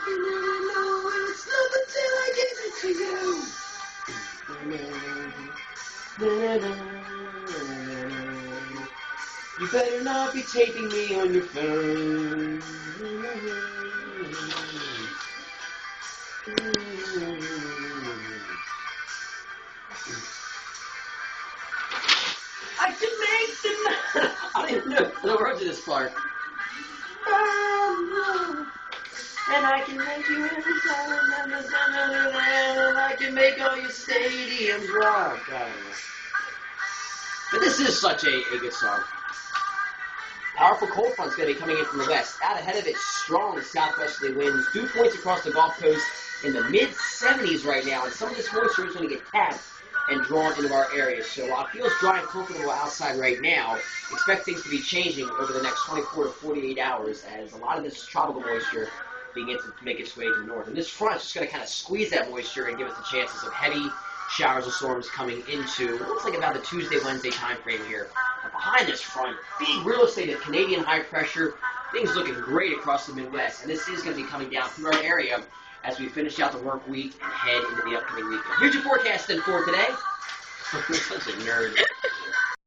You never know when it's love until I give it to you. You better not be taping me on your phone. I can make them. I don't even know the words of this part. And I can make you every time, and I can make all your stadiums rock. But this is such a good song. Powerful cold front's going to be coming in from the west. Out ahead of it, strong southwesterly winds. Dew points across the Gulf Coast in the mid-70s right now, and some of this moisture is going to get tapped and drawn into our area. So while it feels dry and comfortable outside right now, expect things to be changing over the next 24 to 48 hours as a lot of this tropical moisture begins to make its way to the north. And this front is just going to kind of squeeze that moisture and give us the chances of heavy showers and storms coming into what looks like about the Tuesday, Wednesday time frame here. But behind this front, big real estate of Canadian high pressure. Things looking great across the Midwest. And this is going to be coming down through our area as we finish out the work week and head into the upcoming weekend. Here's your forecast then for today. Such a nerd.